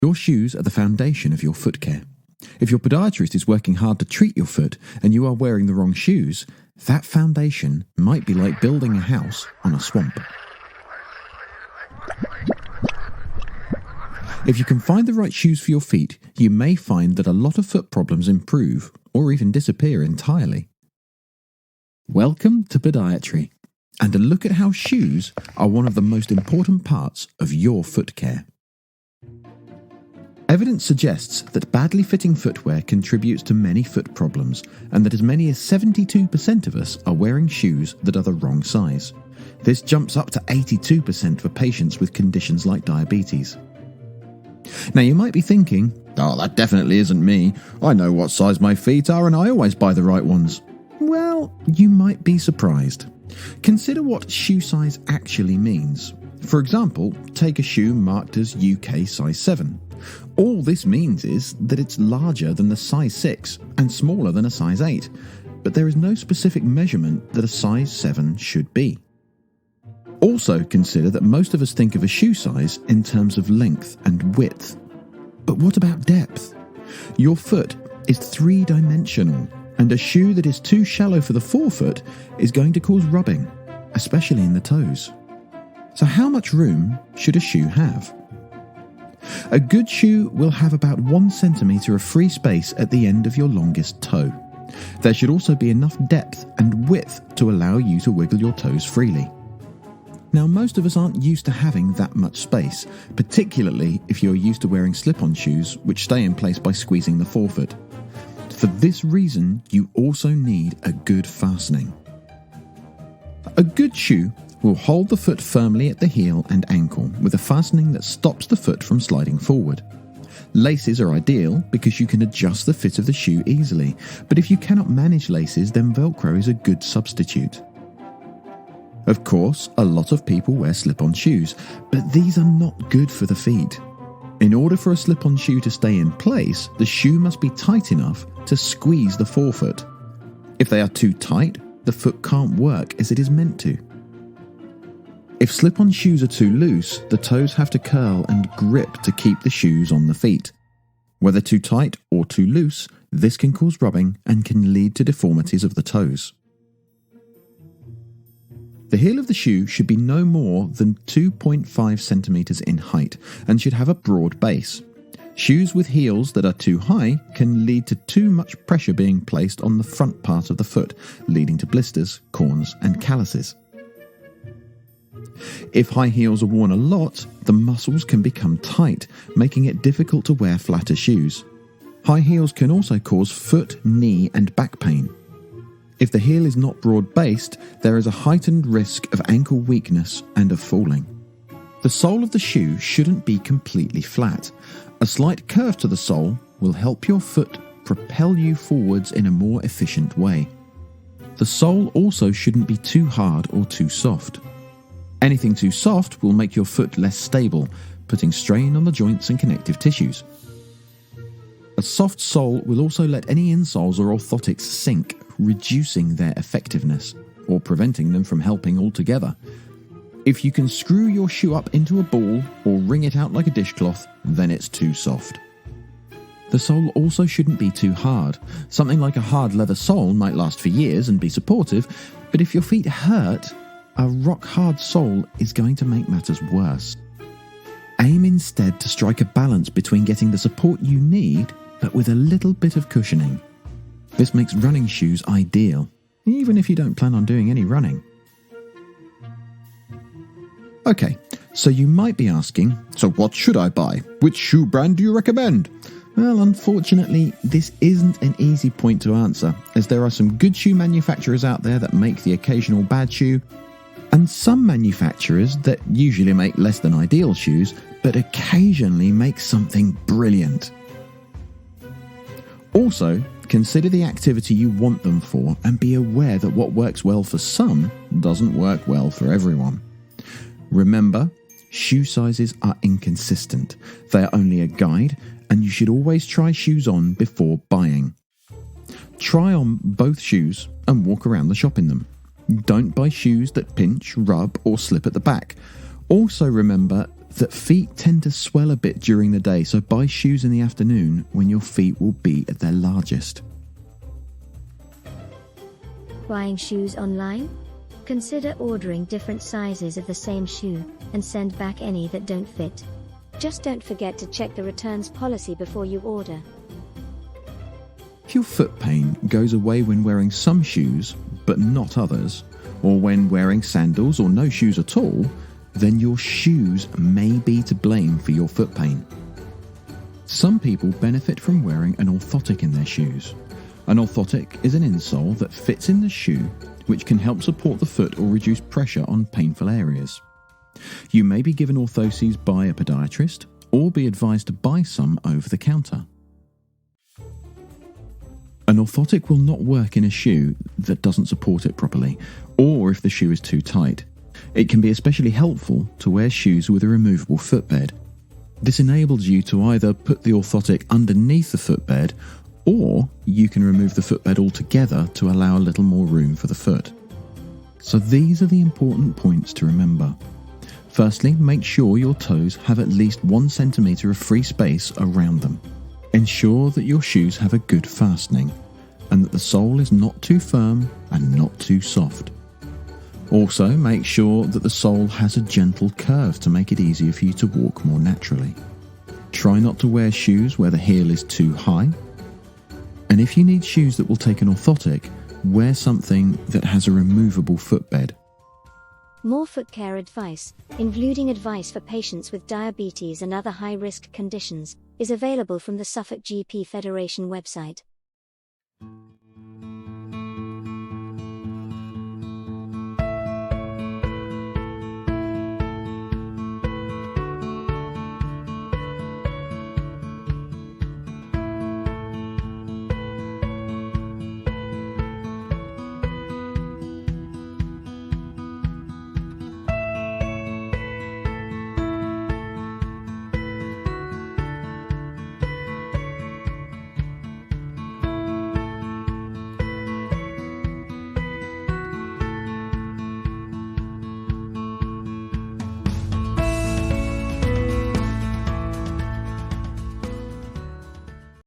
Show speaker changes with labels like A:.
A: Your shoes are the foundation of your foot care. If your podiatrist is working hard to treat your foot and you are wearing the wrong shoes, that foundation might be like building a house on a swamp. If you can find the right shoes for your feet, you may find that a lot of foot problems improve or even disappear entirely. Welcome to Podiatry, and a look at how shoes are one of the most important parts of your foot care. Evidence suggests that badly fitting footwear contributes to many foot problems, and that as many as 72% of us are wearing shoes that are the wrong size. This jumps up to 82% for patients with conditions like diabetes. Now you might be thinking, "Oh, that definitely isn't me. I know what size my feet are and I always buy the right ones." Well, you might be surprised. Consider what shoe size actually means. For example, take a shoe marked as UK size 7. All this means is that it's larger than the size 6 and smaller than a size 8, but there is no specific measurement that a size 7 should be. Also consider that most of us think of a shoe size in terms of length and width. But what about depth? Your foot is three-dimensional, and a shoe that is too shallow for the forefoot is going to cause rubbing, especially in the toes. So how much room should a shoe have? A good shoe will have about 1 centimetre of free space at the end of your longest toe. There should also be enough depth and width to allow you to wiggle your toes freely. Now, most of us aren't used to having that much space, particularly if you're used to wearing slip-on shoes which stay in place by squeezing the forefoot. For this reason, you also need a good fastening. A good shoe will hold the foot firmly at the heel and ankle with a fastening that stops the foot from sliding forward. Laces are ideal because you can adjust the fit of the shoe easily, but if you cannot manage laces, then Velcro is a good substitute. Of course, a lot of people wear slip-on shoes, but these are not good for the feet. In order for a slip-on shoe to stay in place, the shoe must be tight enough to squeeze the forefoot. If they are too tight, the foot can't work as it is meant to. If slip-on shoes are too loose, the toes have to curl and grip to keep the shoes on the feet. Whether too tight or too loose, this can cause rubbing and can lead to deformities of the toes. The heel of the shoe should be no more than 2.5 centimeters in height and should have a broad base. Shoes with heels that are too high can lead to too much pressure being placed on the front part of the foot, leading to blisters, corns, and calluses. If high heels are worn a lot, the muscles can become tight, making it difficult to wear flatter shoes. High heels can also cause foot, knee, and back pain. If the heel is not broad-based, there is a heightened risk of ankle weakness and of falling. The sole of the shoe shouldn't be completely flat. A slight curve to the sole will help your foot propel you forwards in a more efficient way. The sole also shouldn't be too hard or too soft. Anything too soft will make your foot less stable, putting strain on the joints and connective tissues. A soft sole will also let any insoles or orthotics sink, reducing their effectiveness, or preventing them from helping altogether. If you can screw your shoe up into a ball or wring it out like a dishcloth, then it's too soft. The sole also shouldn't be too hard. Something like a hard leather sole might last for years and be supportive, but if your feet hurt, a rock-hard sole is going to make matters worse. Aim instead to strike a balance between getting the support you need, but with a little bit of cushioning. This makes running shoes ideal, even if you don't plan on doing any running. Okay, so you might be asking, so what should I buy? Which shoe brand do you recommend? Well, unfortunately, this isn't an easy point to answer, as there are some good shoe manufacturers out there that make the occasional bad shoe, and some manufacturers that usually make less than ideal shoes, but occasionally make something brilliant. Also, consider the activity you want them for and be aware that what works well for some doesn't work well for everyone. Remember, shoe sizes are inconsistent. They are only a guide, and you should always try shoes on before buying. Try on both shoes and walk around the shop in them. Don't buy shoes that pinch, rub, or slip at the back. Also remember that feet tend to swell a bit during the day, so buy shoes in the afternoon when your feet will be at their largest.
B: Buying shoes online? Consider ordering different sizes of the same shoe and send back any that don't fit. Just don't forget to check the returns policy before you order.
A: If your foot pain goes away when wearing some shoes but not others, or when wearing sandals or no shoes at all, then your shoes may be to blame for your foot pain. Some people benefit from wearing an orthotic in their shoes. An orthotic is an insole that fits in the shoe, which can help support the foot or reduce pressure on painful areas. You may be given orthoses by a podiatrist or be advised to buy some over the counter. An orthotic will not work in a shoe that doesn't support it properly, or if the shoe is too tight. It can be especially helpful to wear shoes with a removable footbed. This enables you to either put the orthotic underneath the footbed, or you can remove the footbed altogether to allow a little more room for the foot. So these are the important points to remember. Firstly, make sure your toes have at least 1 centimetre of free space around them. Ensure that your shoes have a good fastening, and that the sole is not too firm and not too soft. Also, make sure that the sole has a gentle curve to make it easier for you to walk more naturally. Try not to wear shoes where the heel is too high. And if you need shoes that will take an orthotic, wear something that has a removable footbed.
B: More foot care advice, including advice for patients with diabetes and other high-risk conditions, is available from the Suffolk GP Federation website.